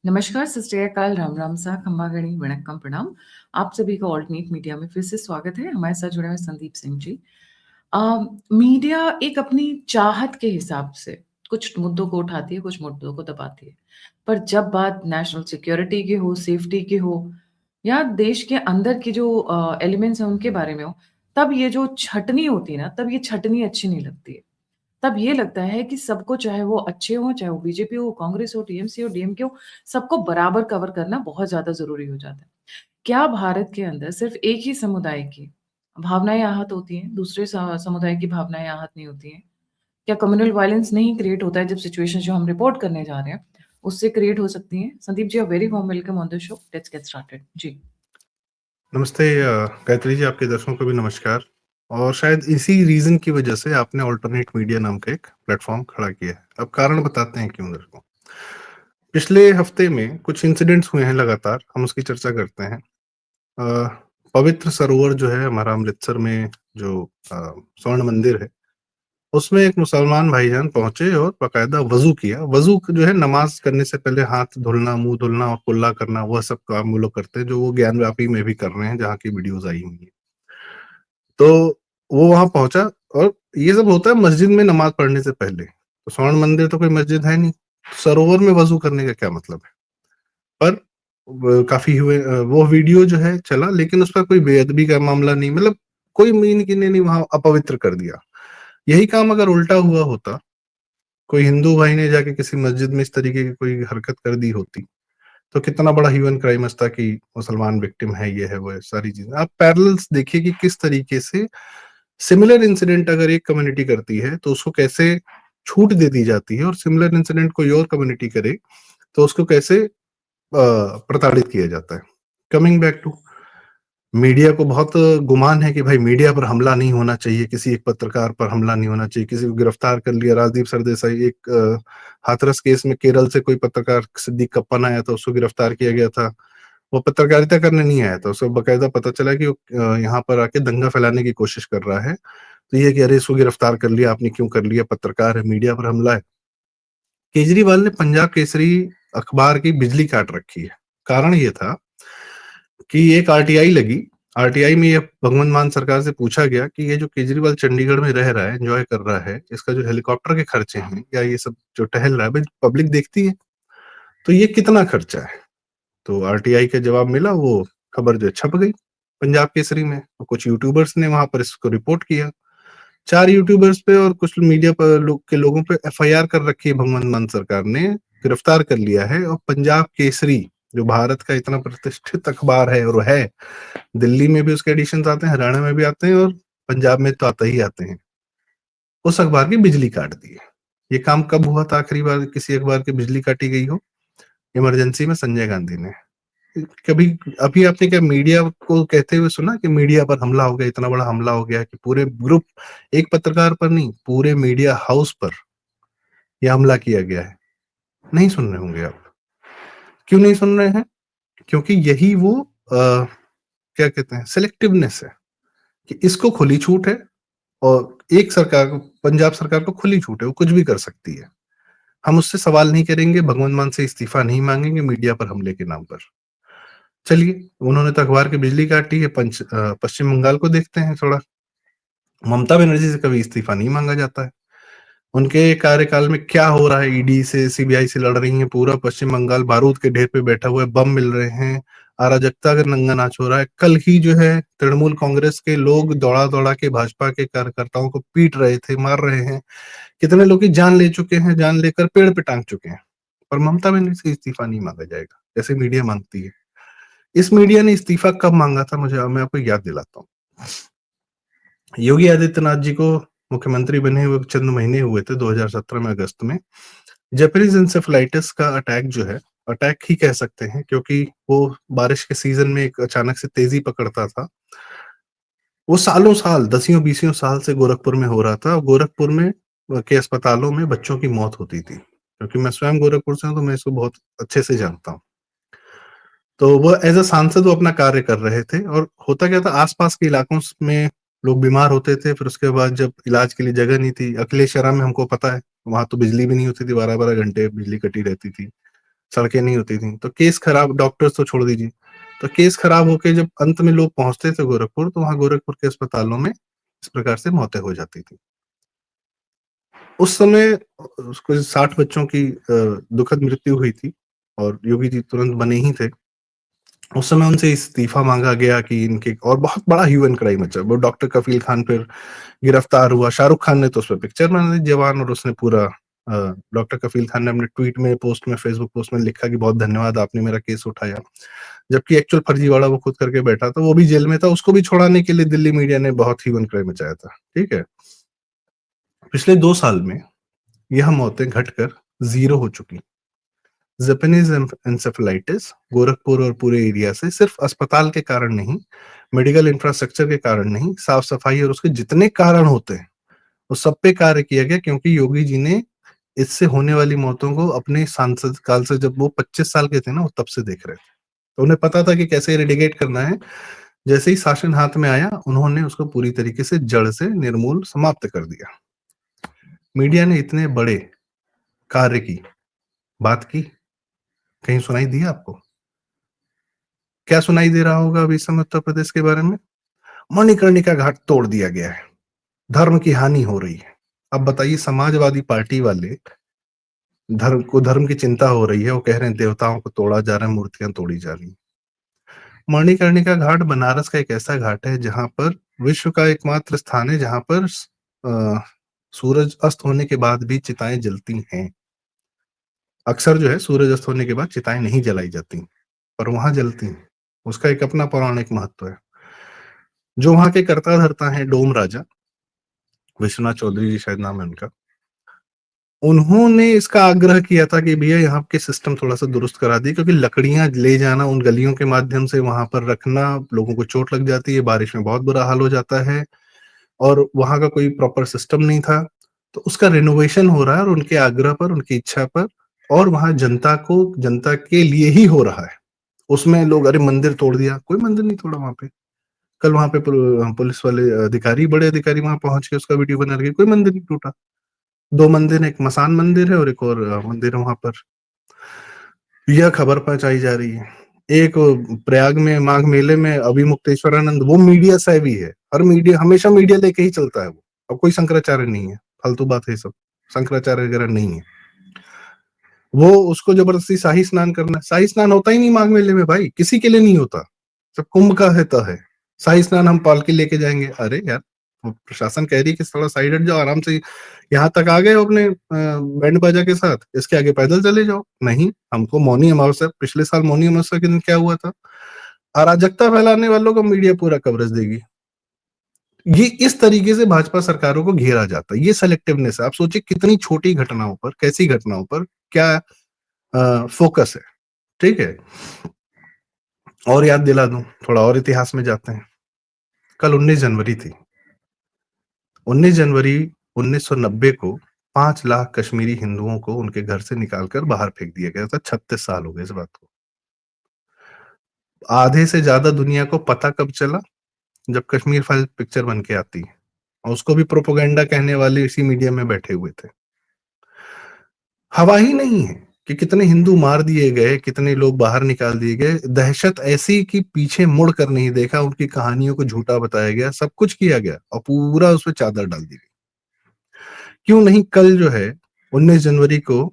नमस्कार, सत श्री अकाल, राम राम सा, खम्बा गणी, वणक्कम प्रणाम। आप सभी का ऑल्टरनेट मीडिया में फिर से स्वागत है। हमारे साथ जुड़े हुए संदीप सिंह जी। अ, मीडिया एक अपनी चाहत के हिसाब से कुछ मुद्दों को उठाती है, कुछ मुद्दों को दबाती है। पर जब बात नेशनल सिक्योरिटी की हो, सेफ्टी की हो या देश के अंदर की जो एलिमेंट्स हैं उनके बारे में हो, तब ये जो छँटनी होती है ना, तब ये छँटनी अच्छी नहीं लगती है। तब ये लगता है कि सबको चाहे वो अच्छे हों, चाहे वो बीजेपी हो, कांग्रेस हो, टीएमसी हो, डीएमके हो, सबको बराबर कवर करना बहुत ज़्यादा ज़रूरी हो जाता है। क्या भारत के अंदर सिर्फ़ एक ही समुदाय की भावनाएँ आहत होती हैं, दूसरे समुदाय की भावनाएँ आहत नहीं होती हैं? क्या कम्युनल वायलेंस नहीं क्रिएट होता है जब सिचुएशन जो हम रिपोर्ट करने जा रहे हैं, उससे क्रिएट हो सकती हैं? Sandeep ji, a very warm welcome on the show. Let's get started. जी। नमस्ते गायत्री जी, आपके दर्शकों को भी नमस्कार। और शायद इसी रीज़न की वजह से आपने अल्टरनेट मीडिया नाम का एक प्लेटफ़ॉर्म खड़ा किया है। अब कारण बताते हैं क्यों दर्शकों। पिछले हफ्ते में कुछ इंसिडेंट्स हुए हैं लगातार, हम उसकी चर्चा करते हैं। अ, पवित्र सरोवर जो है हमारा अमृतसर में जो स्वर्ण मंदिर है, उसमें एक मुसलमान भाईजान पहुँचे और बाकायदा वज़ू किया। वज़ू जो है नमाज़ करने से पहले हाथ धुलना, मुँह धुलना और कुल्ला करना, वह सब काम वो लोग करते हैं, जो वो ज्ञानव्यापी में भी कर रहे हैं, जहाँ की वीडियोज़ आई हुई हैं। तो वो वहाँ पहुँचा और ये सब होता है मस्जिद में नमाज़ पढ़ने से पहले। तो स्वर्ण मंदिर तो कोई मस्जिद है नहीं, सरोवर में वज़ू करने का क्या मतलब है? पर काफ़ी हुए वो वीडियो जो है चला, लेकिन उस पर कोई बेअदबी का मामला नहीं, मतलब कोई मीन की नहीं वहाँ अपवित्र कर दिया। यही काम अगर उल्टा हुआ होता, कोई हिंदू भाई ने जाके किसी मस्जिद में इस तरीके की कोई हरकत कर दी होती, तो कितना बड़ा ह्यूमन क्राइम था कि मुसलमान विक्टिम है, ये है, वो है, सारी चीज़ें। आप पैरेलल्स देखिए कि किस तरीके से सिमिलर इंसिडेंट अगर एक कम्युनिटी करती है तो उसको कैसे छूट दे दी जाती है, और सिमिलर इंसिडेंट कोई और कम्युनिटी करे तो उसको कैसे प्रताड़ित किया जाता है। कमिंग बैक टू मीडिया को बहुत गुमान है कि भाई मीडिया पर हमला नहीं होना चाहिए, किसी एक पत्रकार पर हमला नहीं होना चाहिए, किसी को गिरफ्तार कर लिया। राजदीप सरदेसाई एक हाथरस केस में केरल से कोई पत्रकार सिद्दीक कप्पन आया था, उसको गिरफ्तार किया गया था। वो पत्रकारिता करने नहीं आया था, उसको बकायदा पता चला कि वो यहाँ पर आके दंगा फैलाने की कोशिश कर रहा है। तो ये कि अरे इसको गिरफ्तार कर लिया, आपने क्यों कर लिया, पत्रकार है, मीडिया पर हमला है। केजरीवाल ने पंजाब केसरी अखबार की बिजली काट रखी है। कारण ये था कि एक आरटीआई लगी। आरटीआई में ये भगवंत मान सरकार से पूछा गया कि ये जो केजरीवाल चंडीगढ़ में रह रहा है, एंजॉय कर रहा है, इसका जो हेलीकॉप्टर के खर्चे हैं या ये सब जो टहल रहा है, भाई पब्लिक देखती है, तो ये कितना खर्चा है। तो आरटीआई का जवाब मिला, वो खबर जो छप गई पंजाब केसरी में। तो कुछ यूट्यूबर्स ने वहां पर इसको रिपोर्ट किया। 4 यूट्यूबर्स पे और कुछ मीडिया पर लोगों पे एफआईआर कर रखी है भगवंत मान सरकार ने, गिरफ्तार कर लिया है। और पंजाब केसरी जो भारत का इतना प्रतिष्ठित अखबार है, और है दिल्ली में भी उसके एडिशन आते हैं, हरियाणा में भी आते हैं, और पंजाब में तो आते ही आते हैं, उस अखबार की बिजली काट दी है। ये काम कब हुआ था आखिरी बार किसी अखबार की बिजली काटी गई हो? इमरजेंसी में संजय गांधी ने। कभी अभी आपने क्या मीडिया को कहते हुए सुना कि मीडिया पर हमला हो गया, इतना बड़ा हमला हो गया कि पूरे ग्रुप, एक पत्रकार पर नहीं, पूरे मीडिया हाउस पर यह हमला किया गया है? नहीं सुन रहे होंगे आप। क्यों नहीं सुन रहे हैं? क्योंकि यही वो क्या कहते हैं, सिलेक्टिवनेस है, कि इसको खुली छूट है और एक सरकार को, पंजाब सरकार को खुली छूट है, वो कुछ भी कर सकती है। हम उससे सवाल नहीं करेंगे, भगवंत मान से इस्तीफा नहीं मांगेंगे मीडिया पर हमले के नाम पर। चलिए, उन्होंने तो अखबार की बिजली काटी है, पश्चिम बंगाल को देखते हैं थोड़ा। ममता बनर्जी से कभी इस्तीफा नहीं मांगा जाता है। उनके कार्यकाल में क्या हो रहा है, ईडी से, सीबीआई से लड़ रही है, पूरा पश्चिम बंगाल बारूद के ढेर पे बैठा हुआ है, बम मिल रहे हैं, अराजकता का नंगा नाच हो रहा है। कल ही जो है तृणमूल कांग्रेस के लोग दौड़ा दौड़ा के भाजपा के कार्यकर्ताओं को पीट रहे थे, मार रहे हैं। कितने लोग की जान ले चुके हैं, जान लेकर पेड़ पे टांग चुके हैं। और ममता बनर्जी से इस्तीफा नहीं मांगा जाएगा जैसे मीडिया मांगती है। इस मीडिया ने इस्तीफा कब मांगा था, मैं आपको याद दिलाता हूँ। योगी आदित्यनाथ जी को मुख्यमंत्री बने हुए चंद महीने हुए थे 2017 में, अगस्त में। जापानीज इंसेफेलाइटिस का अटैक जो है, अटैक ही कह सकते हैं, क्योंकि वो बारिश के सीजन में एक अचानक से तेजी पकड़ता था। वो सालों साल, दसियों बीसियों साल से गोरखपुर में हो रहा था। गोरखपुर में के अस्पतालों में बच्चों की मौत होती थी। क्योंकि मैं स्वयं गोरखपुर से हूँ, तो मैं इसको बहुत अच्छे से जानता हूँ। तो वो एज अ सांसद वो अपना कार्य कर रहे थे, और होता क्या था, आसपास के इलाकों में लोग बीमार होते थे, फिर उसके बाद जब इलाज के लिए जगह नहीं थी, अखिलेश शर्मा में हमको पता है, वहां तो बिजली भी नहीं होती थी, 12-12 घंटे बिजली कटी रहती थी। सड़कें नहीं होती थी, तो केस खराब, डॉक्टर्स तो छोड़ दीजिए, तो केस खराब होके जब अंत में लोग पहुँचते थे गोरखपुर, तो वहाँ गोरखपुर के अस्पतालों में इस प्रकार से मौतें हो जाती थी। उस समय उसको 60 बच्चों की दुखद मृत्यु हुई थी और योगी जी तुरंत बने ही थे। उस समय उनसे इस्तीफ़ा माँगा गया कि इनके, और बहुत बड़ा ह्यू एंड क्राई मचा। वो डॉक्टर कफ़ील खान फिर गिरफ्तार हुआ, शाहरुख खान ने तो उस पे पिक्चर बना दी जवान, और उसने पूरा डॉक्टर कफ़ील खान ने अपने ट्वीट में, पोस्ट में, फेसबुक पोस्ट में लिखा कि बहुत धन्यवाद, आपने मेरा केस उठाया। जबकि एक्चुअल फर्जीवाड़ा वो खुद करके बैठा था, वो भी जेल में था, उसको भी छुड़ाने के लिए दिल्ली मीडिया ने बहुत ह्यू एंड क्राई मचाया था, ठीक है? पिछले 2 साल में यह मौतें घटकर 0 हो चुकी। जापानीज एन्सेफेलाइटिस गोरखपुर और पूरे एरिया से सिर्फ अस्पताल के कारण नहीं, मेडिकल इंफ्रास्ट्रक्चर के कारण नहीं, साफ सफाई और उसके जितने कारण होते हैं, वो सब पे कार्य किया गया, क्योंकि योगी जी ने इससे होने वाली मौतों को अपने सांसद काल से, जब वो 25 साल के थे ना, वो तब से देख रहे थे। तो उन्हें पता था कि कैसे इरेडिकेट करना है। जैसे ही शासन हाथ में आया, उन्होंने उसको पूरी तरीके से जड़ से निर्मूल समाप्त कर दिया। मीडिया ने इतने बड़े कार्य की बात की, कहीं सुनाई दी आपको? क्या सुनाई दे रहा होगा अभी इस समय उत्तर प्रदेश के बारे में? मणिकर्णिका घाट तोड़ दिया गया है, धर्म की हानि हो रही है। अब बताइए, समाजवादी पार्टी वाले, धर्म की चिंता हो रही है, वो कह रहे हैं देवताओं को तोड़ा जा रहा है, मूर्तियां तोड़ी जा रही हैं। मणिकर्णिका घाट बनारस का एक ऐसा घाट है जहां पर, विश्व का एकमात्र स्थान है जहां पर सूरज अस्त होने के बाद भी चिताएं जलती हैं। अक्सर जो है सूरज अस्त होने के बाद चिताएं नहीं जलाई जाती, पर वहां जलती हैं। उसका एक अपना पौराणिक महत्व है। जो वहाँ के कर्ता धर्ता हैं, डोम राजा विश्वनाथ चौधरी जी शायद नाम है उनका, उन्होंने इसका आग्रह किया था कि भैया यहाँ के सिस्टम थोड़ा-सा दुरुस्त करा दिए, क्योंकि लकड़ियाँ ले जाना, उन गलियों के माध्यम से वहाँ पर रखना, लोगों को चोट लग जाती है, बारिश में बहुत बुरा हाल हो जाता है, और वहाँ का कोई प्रॉपर सिस्टम नहीं था। तो उसका रिनोवेशन हो रहा है, और उनके आग्रह पर, उनकी इच्छा पर, और वहाँ जनता के लिए ही हो रहा है। उसमें लोग, अरे मंदिर तोड़ दिया, कोई मंदिर नहीं तोड़ा वहाँ पे। कल वहाँ पे पुलिस वाले अधिकारी, बड़े अधिकारी वहाँ पहुँच के उसका वीडियो बना के, कोई मंदिर नहीं टूटा। 2 मंदिर हैं, एक मसान मंदिर है और एक और मंदिर है वहाँ पर। यह खबर पहुँचाई जा रही है। एक प्रयाग में माघ मेले में अभिमुक्तेश्वरानंद, वो मीडिया सेवी है। हर मीडिया, हमेशा मीडिया लेके ही चलता है वो। अब कोई शंकराचार्य नहीं है, फालतू बात है ये सब। शंकराचार्य वगैरह नहीं है। वो उसको जबरदस्ती शाही स्नान करना, शाही स्नान होता ही नहीं माघ मेले में भाई, किसी के लिए नहीं होता। जब कुंभ का है तो है। शाही स्नान हम पालकी लेके जाएंगे, अरे यार, वो प्रशासन कह रही है कि थोड़ा साइड हट जाओ, आराम से यहाँ तक आ गए हो अपने बैंड बाजा के साथ, इसके आगे पैदल चले जाओ। नहीं, हमको मौनी अमावस्या, पिछले साल मौनी अमावस्या के दिन क्या हुआ था, अराजकता फैलाने वालों को मीडिया पूरा कवरेज देगी। ये इस तरीके से भाजपा सरकारों को घेरा जाता है, ये सेलेक्टिवनेस है। आप सोचिए कितनी छोटी घटनाओं पर, कैसी घटनाओं पर क्या फोकस है, ठीक है। और याद दिला दूं, थोड़ा और इतिहास में जाते हैं। कल 19 जनवरी थी। 19 जनवरी 1990 को 5 लाख कश्मीरी हिंदुओं को उनके घर से निकालकर बाहर फेंक दिया गया था। 36 साल हो गए इस बात को। आधे से ज्यादा दुनिया को पता कब चला? जब कश्मीर फाइल पिक्चर बन के आती है, और उसको भी प्रोपोगंडा कहने वाले इसी मीडिया में बैठे हुए थे। हवा ही नहीं है कि कितने हिंदू मार दिए गए, कितने लोग बाहर निकाल दिए गए। दहशत ऐसी कि पीछे मुड़ कर नहीं देखा, उनकी कहानियों को झूठा बताया गया, सब कुछ किया गया, और पूरा उस पे चादर डाल दी गई। क्यों नहीं कल जो है 19 जनवरी को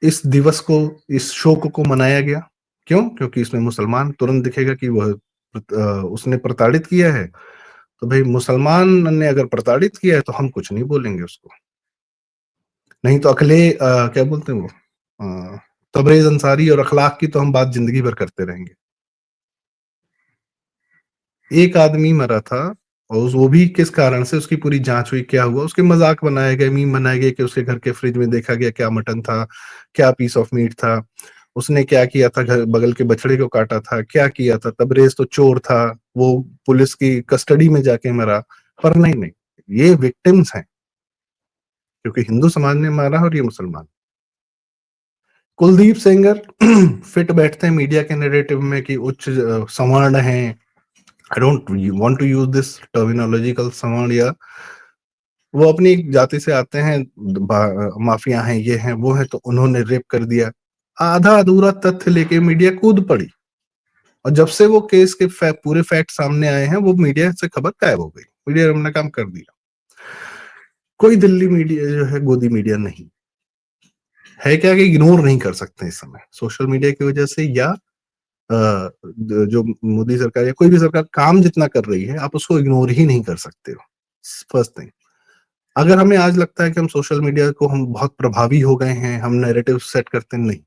इस दिवस को, इस शोक को मनाया गया? क्यों? क्योंकि इसमें मुसलमान तुरंत दिखेगा कि वह उसने प्रताड़ित किया है। तो भाई, मुसलमान ने अगर प्रताड़ित किया है तो हम कुछ नहीं बोलेंगे उसको। नहीं तो क्या बोलते हैं वो, तबरेज अंसारी और अखलाक की तो हम बात जिंदगी भर करते रहेंगे। एक आदमी मरा था, और वो भी किस कारण से, उसकी पूरी जांच हुई, क्या हुआ, उसके मजाक बनाए गए, मीम बनाए गए कि उसके घर के फ्रिज में देखा गया क्या मटन था, क्या पीस ऑफ मीट था, उसने क्या किया था, घर बगल के बछड़े को काटा था, क्या किया था। तबरेज तो चोर था, वो पुलिस की कस्टडी में जाके मरा। पर नहीं नहीं, ये विक्टिम्स हैं, क्योंकि हिंदू समाज ने मारा और ये मुसलमान। कुलदीप सेंगर फिट बैठते हैं मीडिया के नैरेटिव में कि उच्च सवर्ण हैं। I don't want to use this terminological सवर्ण, या वो अपनी एक जाति से आते हैं, माफिया हैं, ये हैं, वो हैं, तो उन्होंने रेप कर दिया। आधा अधूरा तथ्य लेके मीडिया कूद पड़ी, और जब से वो केस के पूरे फैक्ट सामने आए हैं, वो मीडिया से खबर गायब हो गई, मीडिया ने अपना काम कर दिया। कोई दिल्ली मीडिया जो है गोदी मीडिया नहीं है, क्या कि इग्नोर नहीं कर सकते इस समय सोशल मीडिया की वजह से, या जो मोदी सरकार या कोई भी सरकार काम जितना कर रही है, आप उसको इग्नोर ही नहीं कर सकते हो। फर्स्ट थिंग, अगर हमें आज लगता है कि हम सोशल मीडिया को हम बहुत प्रभावी हो गए हैं, हम नैरेटिव सेट करते हैं, नहीं।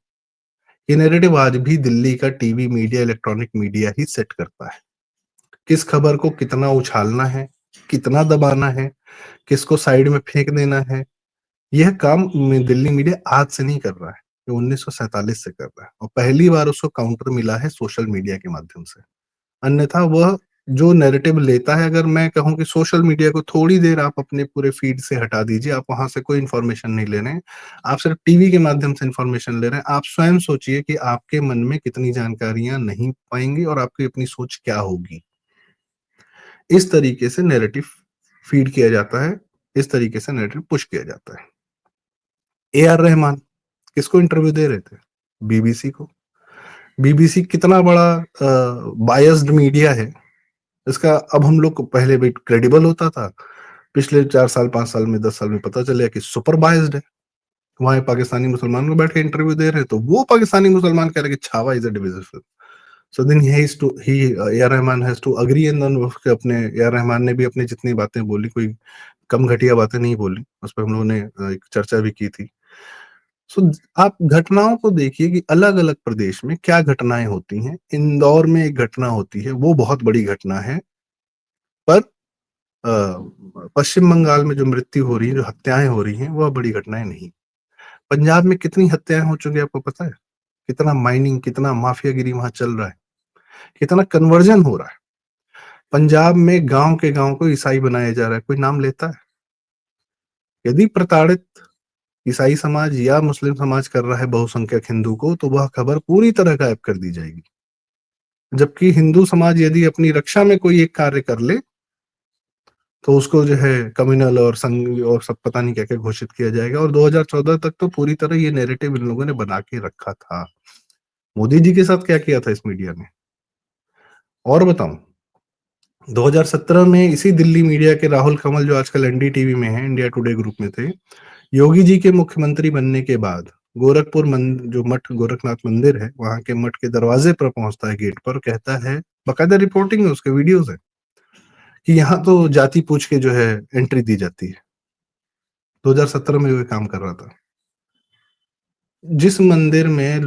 ये नैरेटिव आज भी दिल्ली का टीवी मीडिया, इलेक्ट्रॉनिक मीडिया ही सेट करता है। किस खबर को कितना उछालना है, कितना दबाना है, किसको साइड में फेंक देना है, यह काम दिल्ली मीडिया आज से नहीं कर रहा है, ये 1947 से कर रहा है, और पहली बार उसको काउंटर मिला है सोशल मीडिया के माध्यम से। अन्यथा वह जो नैरेटिव लेता है, अगर मैं कहूँ कि सोशल मीडिया को थोड़ी देर आप अपने पूरे फीड से हटा दीजिए, आप वहां से कोई इन्फॉर्मेशन नहीं ले रहे हैं, आप सिर्फ टीवी के माध्यम से इन्फॉर्मेशन ले रहे हैं, आप स्वयं सोचिए कि आपके मन में कितनी जानकारियां नहीं पाएंगी और आपकी अपनी सोच क्या होगी। इस तरीके से नैरेटिव फीड किया जाता है, इस तरीके से नैरेटिव पुश किया जाता है। ए आर रहमान किसको इंटरव्यू दे रहे थे? बीबीसी को। बीबीसी कितना बड़ा बायस्ड मीडिया है, इसका अब हम लोग को पहले भी क्रेडिबल होता था, पिछले 4 साल 5 साल में 10 साल में पता चला कि सुपर बायस्ड है। वहां पाकिस्तानी मुसलमान को बैठ के इंटरव्यू दे रहे हैं, तो वो पाकिस्तानी मुसलमान कह रहे कि Chhaava is a divisive film. So then ही A R Rahman has to agree, and then अपने ए आर रहमान ने भी अपनी जितनी बातें बोली, कोई कम घटिया बातें नहीं बोली, उस पर हम लोगों ने एक चर्चा भी की थी। सो आप घटनाओं को देखिए कि अलग अलग प्रदेश में क्या घटनाएं होती हैं। इंदौर में एक घटना होती है, वो बहुत बड़ी घटना है, पर पश्चिम बंगाल में जो मृत्यु हो रही है, जो हत्याएं हो रही हैं, वह बड़ी घटनाएं नहीं। पंजाब में कितनी हत्याएं हो चुकी है आपको पता है? कितना माइनिंग, कितना माफियागिरी वहां चल रहा है, कितना कन्वर्जन हो रहा है। पंजाब में गांव के गांव को ईसाई बनाया जा रहा है, कोई नाम लेता है? यदि प्रताड़ित ईसाई समाज या मुस्लिम समाज कर रहा है बहुसंख्यक हिंदू को, तो वह खबर पूरी तरह गायब कर दी जाएगी। जबकि हिंदू समाज यदि अपनी रक्षा में कोई एक कार्य कर ले, तो उसको जो है कम्युनल और संघ और सब पता नहीं क्या क्या घोषित किया जाएगा। और 2014 तक तो पूरी तरह ये नैरेटिव इन लोगों ने बना के रखा था। मोदी जी के साथ क्या किया था इस मीडिया ने, और बताऊं, 2017 में इसी दिल्ली मीडिया के राहुल कमल, जो आजकल एनडीटीवी में है, इंडिया टुडे ग्रुप में थे, योगी जी के मुख्यमंत्री बनने के बाद गोरखपुर जो मठ गोरखनाथ मंदिर है, वहां के मठ के दरवाजे पर पहुंचता है, गेट पर कहता है, बकायदा रिपोर्टिंग है, उसके वीडियोस है, कि यहाँ तो जाति पूछ के जो है एंट्री दी जाती है। 2017 में वो काम कर रहा था। जिस मंदिर में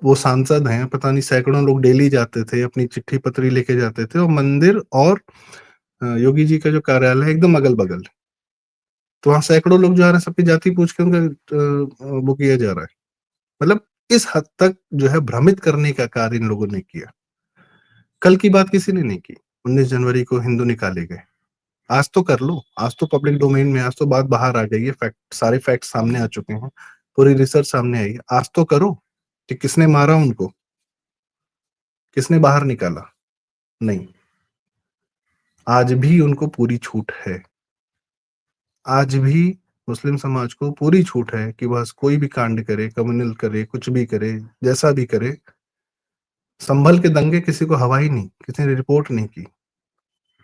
वो सांसद हैं, पता नहीं सैकड़ों लोग डेली जाते थे, अपनी चिट्ठी पत्री लेके जाते थे, और मंदिर और योगी जी का जो कार्यालय है एकदम अगल बगल, तो वहां सैकड़ों लोग जा रहे हैं, सबकी जाति पूछ के उनका वो किया जा रहा है। मतलब इस हद तक जो है भ्रमित करने का कार्य इन लोगों ने किया। कल की बात किसी ने नहीं की, 19 जनवरी को हिंदू निकाले गए। आज तो कर लो, आज तो पब्लिक डोमेन में, आज तो बात बाहर आ गई है, फैक्ट, सारे फैक्ट सामने आ चुके हैं, पूरी रिसर्च सामने आई है। आज तो करो कि किसने मारा उनको, किसने बाहर निकाला। नहीं, आज भी उनको पूरी छूट है। आज भी मुस्लिम समाज को पूरी छूट है कि बस कोई भी कांड करे, कम्युनल करे, कुछ भी करे, जैसा भी करे। संभल के दंगे किसी को हवा ही नहीं, किसी ने रिपोर्ट नहीं की।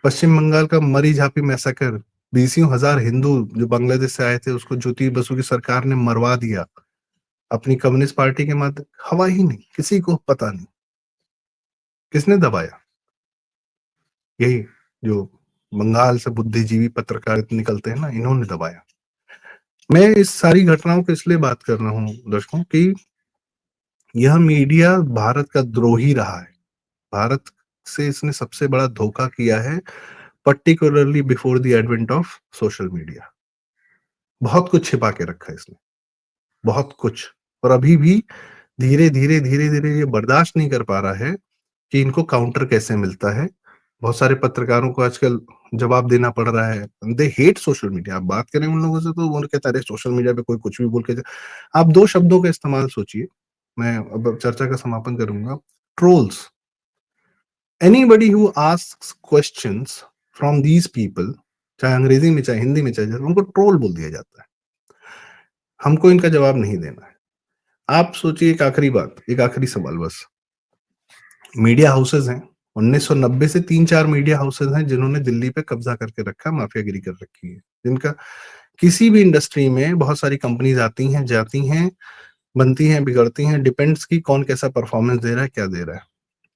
पश्चिम बंगाल का मरी झापी मैसेकर, बीसियों हजार हिंदू जो बांग्लादेश से आए थे, उसको ज्योति बसु की सरकार ने मरवा दिया अपनी कम्युनिस्ट पार्टी के माध्यम, हवा ही नहीं, किसी को पता नहीं। किसने दबाया? यही जो बंगाल से बुद्धिजीवी पत्रकार निकलते हैं ना, इन्होंने दबाया। मैं इस सारी घटनाओं को इसलिए बात कर रहा हूँ दर्शकों कि यह मीडिया भारत का द्रोही रहा है। भारत से इसने सबसे बड़ा धोखा किया है, particularly before the advent of social media. बहुत कुछ छिपा के रखा है इसने, बहुत कुछ। और अभी भी धीरे धीरे धीरे धीरे ये बर्दाश्त नहीं कर पा रहा है कि इनको काउंटर कैसे मिलता है। बहुत सारे पत्रकारों को आजकल जवाब देना पड़ रहा है। They hate social media. आप बात करें उन लोगों से तो वो कहता है सोशल मीडिया पे कोई कुछ भी बोल के आप दो शब्दों का इस्तेमाल सोचिए, मैं अब चर्चा का समापन करूंगा। Trolls, anybody who asks questions from these people, चाहे अंग्रेजी में चाहे हिंदी में चाहे, उनको ट्रोल बोल दिया जाता है। हमको इनका जवाब नहीं देना है। आप सोचिए एक आखिरी बात, एक आखिरी सवाल बस। मीडिया हाउसेज़ हैं, 1990 से 3-4 मीडिया हाउसेज़ हैं जिन्होंने दिल्ली पे कब्ज़ा करके रखा है, माफियागिरी कर रखी है। जिनका किसी भी इंडस्ट्री में बहुत सारी कंपनीज़ आती हैं, जाती हैं, बनती हैं, बिगड़ती हैं, डिपेंड्स कि कौन कैसा परफॉर्मेंस दे रहा है, क्या दे रहा है।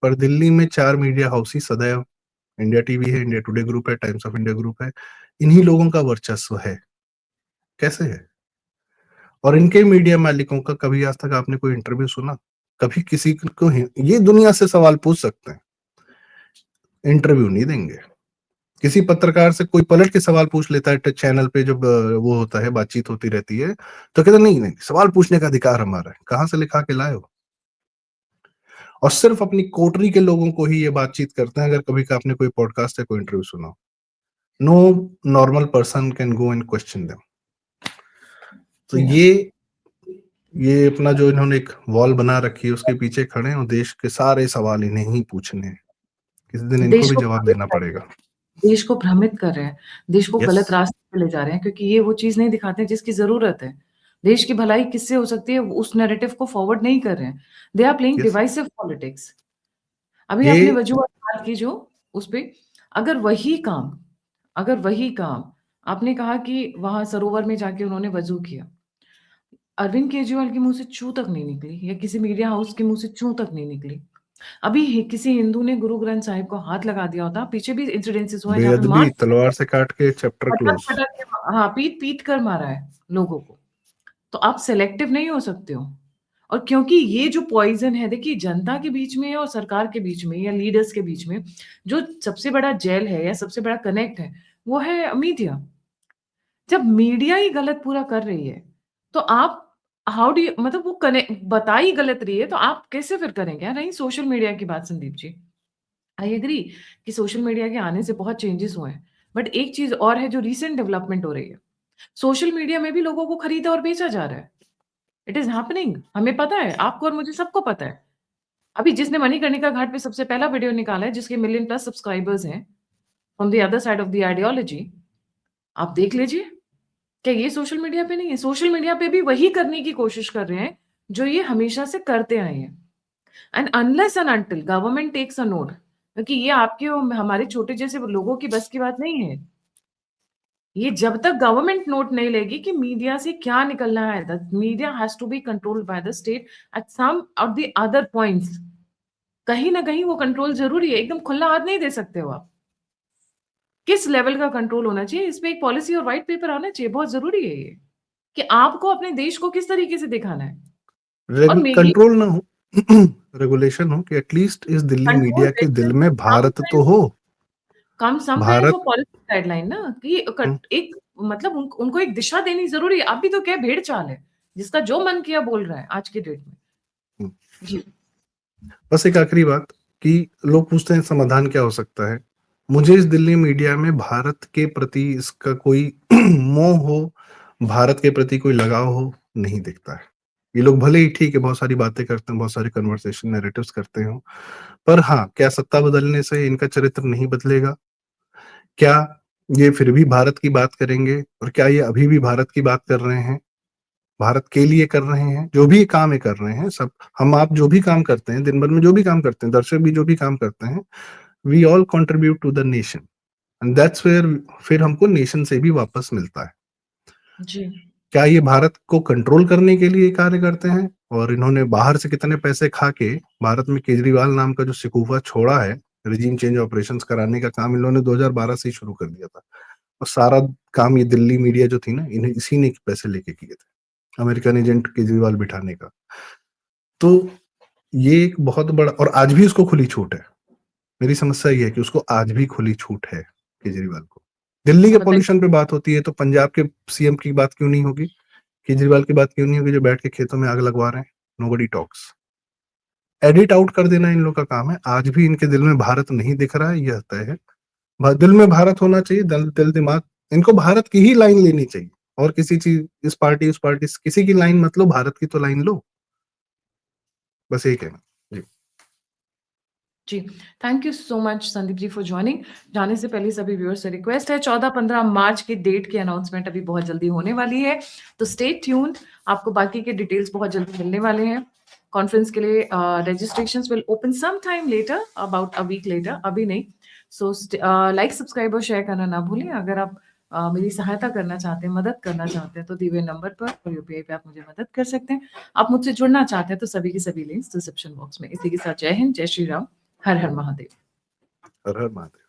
पर दिल्ली में 4 मीडिया हाउस ही सदैव, इंडिया टीवी है, इंडिया टुडे ग्रुप है, टाइम्स ऑफ इंडिया ग्रुप है, इन्हीं लोगों का वर्चस्व है। कैसे है? और इनके मीडिया मालिकों का कभी आज तक आपने कोई इंटरव्यू सुना? कभी किसी को ये दुनिया से सवाल पूछ सकते हैं, इंटरव्यू नहीं देंगे। किसी पत्रकार से कोई पलट के सवाल पूछ लेता है चैनल पे, जब वो होता है, बातचीत होती रहती है, तो कहते नहीं नहीं, सवाल पूछने का अधिकार हमारा है। कहाँ से लिखा के लाए हो? और सिर्फ अपनी कोटरी के लोगों को ही ये बातचीत करते हैं। अगर कभी का आपने कोई पॉडकास्ट या कोई इंटरव्यू सुना, no normal person can go and question them. तो जी हाँ। ये अपना जो इन्होंने एक वॉल बना रखी है, उसके पीछे खड़े हैं और देश के सारे सवाल इन्हें ही पूछने हैं। किसी दिन इनको देश भी को जवाब भ्रमित देना कर रहे हैं, पड़ेगा। देश को भ्रमित कर रहे हैं, देश को यस, गलत रास्ते पे ले जा रहे हैं, क्योंकि ये वो चीज़ नहीं दिखाते हैं जिसकी ज़रूरत है। देश की भलाई किससे हो सकती है, उस नैरेटिव को फॉरवर्ड नहीं कर रहे हैं। They are playing yes. Divisive politics. अभी आपने ये वजूहत बात की जो उस पे, अगर वही काम अगर वही काम आपने कहा कि वहाँ सरोवर में जाके उन्होंने वज़ू किया। अरविंद केजरीवाल के मुँह से छू तक नहीं निकली, या किसी मीडिया हाउस के मुँह से छू तक नहीं निकली। अभी ही किसी हिंदू ने गुरु ग्रंथ साहिब को हाथ लगा दिया होता, पीछे भी इंसिडेंसेस हुए हैं जहाँ पे मार बेअदबी तलवार से काट के चैप्टर क्लोज। पटक-पटक के, हाँ, पीट-पीट कर मारा है लोगों को। तो आप सेलेक्टिव नहीं हो सकते हो। और क्योंकि ये जो पॉइज़न है, देखिए जनता के बीच में और सरकार के बीच में या लीडर्स के बीच में जो सबसे बड़ा जेल है या सबसे बड़ा कनेक्ट है, वो है मीडिया। जब मीडिया ही गलत पूरा कर रही है, तो आप हाउ डू यू, मतलब वो कने बता ही गलत रही है, तो आप कैसे फिर करेंगे? रही सोशल मीडिया की बात संदीप जी, आई एग्री कि सोशल मीडिया के आने से बहुत चेंजेस हुए हैं। बट एक चीज़ और है जो रीसेंट डेवलपमेंट हो रही है। सोशल मीडिया में भी लोगों को खरीदा और बेचा जा रहा है। इट इज़ हैपनिंग, हमें पता है, आपको और मुझे सबको पता है। अभी जिसने मणिकर्णिका घाट पे सबसे पहला वीडियो निकाला है, जिसके मिलियन प्लस सब्सक्राइबर्स हैं, from the other side of the ideology, आप देख लीजिए। क्या ये सोशल मीडिया पे नहीं है? सोशल मीडिया पे भी वही करने की कोशिश कर रहे हैं, जो ये हमेशा से करते आए हैं। And unless and until government takes a note, क्योंकि ये आपके और हमारे छोटे जैसे लोगों की बस की बात नहीं है। ये जब तक गवर्नमेंट नोट नहीं लेगी कि मीडिया से क्या निकलना है, the media has to be controlled by the state at some of the other points. कहीं न कहीं वो कंट्रोल ज़रूरी है, एकदम खुला हाथ नहीं दे सकते हो आप। किस लेवल का कंट्रोल होना चाहिए, इस पे एक पॉलिसी और व्हाइट पेपर आना चाहिए, बहुत ज़रूरी है ये, कि आपको अपने देश को किस तरीके से दिखाना है। और ये कंट्रोल ना हो, रेगुलेशन हो कि एटलीस्ट इस दिल्ली कंट्रोल मीडिया के दिल में सम भारत तो हो। Kind Bharat. Of policy guideline ना, कि हम्म, एक मतलब उनको एक दिशा देनी ज़रूरी है। अभी तो क्या भेड़-चाल है, जिसका जो मन किया बोल रहा है आज की डेट में। हम्म। जी। बस एक आखिरी बात कि लोग पूछते हैं समाधान क्या हो सकता है। मुझे इस दिल्ली मीडिया में भारत के प्रति इसका कोई मोह हो, भारत के प्रति कोई लगाव हो, नहीं दिखता है। ये लोग भले ही ठीक है, बहुत सारी बातें करते हैं, बहुत सारी कन्वर्सेशन नैरेटिव्स करते हो, पर हाँ, क्या सत्ता बदलने से इनका चरित्र नहीं बदलेगा? क्या ये फिर भी भारत की बात करेंगे? और क्या ये अभी भी भारत की बात कर रहे हैं? भारत के लिए कर रहे हैं? जो भी काम ये कर रहे हैं, सब हम आप जो भी काम करते हैं, दिन भर में जो भी काम करते हैं, दर्शक भी जो भी काम करते हैं, we all contribute to the nation, and that's where फिर हमको नेशन से भी वापस मिलता है। जी। क्या ये भारत को कंट्रोल करने के लिए कार्य करते हैं? और इन्होंने बाहर से कितने पैसे खा के भारत में केजरीवाल नाम का जो शिकूफा छोड़ा है, रिजीम चेंज ऑपरेशंस कराने का काम इन्होंने 2012 से ही शुरू कर दिया था। और सारा काम ये दिल्ली मीडिया जो थी ना, इन्हें इसी ने पैसे लेके किए थे, अमेरिकन एजेंट केजरीवाल बिठाने का। तो ये एक बहुत बड़ा, और आज भी उसको खुली छूट है। मेरी समस्या ये है कि उसको आज भी खुली छूट है केजरीवाल को। दिल्ली के पता है, पॉल्यूशन पे बात होती है तो पंजाब के सीएम की बात क्यों नहीं होगी? केजरीवाल की बात क्यों नहीं होगी जो बैठ के खेतों में आग लगवा रहे हैं? Nobody talks. एडिट आउट कर देना इन लोग का काम है। आज भी इनके दिल में भारत नहीं दिख रहा है, यह तय है। दिल में भारत होना चाहिए, दिल दिमाग, इनको भारत की ही लाइन लेनी चाहिए। और किसी चीज, इस पार्टी उस पार्टी किसी की लाइन मत लो, भारत की तो लाइन लो। बस यही कहना। जी। जी, thank you so much Sandeep ji for joining. जाने से पहले सभी व्यूअर्स से रिक्वेस्ट है 14-15 मार्च की डेट की अनाउंसमेंट अभी बहुत जल्दी होने वाली है, तो स्टे ट्यून्ड। आपको बाकी के डिटेल्स बहुत जल्दी मिलने वाले हैं। कॉन्फ्रेंस के लिए registrations will open some time later, about a week later, अभी नहीं। सो लाइक, सब्सक्राइब और शेयर करना ना भूलें। अगर आप मेरी सहायता करना चाहते हैं, मदद करना चाहते हैं, तो दिए हुए नंबर पर और यूपीआई पे आप मुझे मदद कर सकते हैं। आप मुझसे जुड़ना चाहते हैं तो सभी के सभी लिंक्स डिस्क्रिप्शन बॉक्स में। इसी के साथ जय हिंद, जय श्री राम, हर हर महादेव। हर हर महादेव।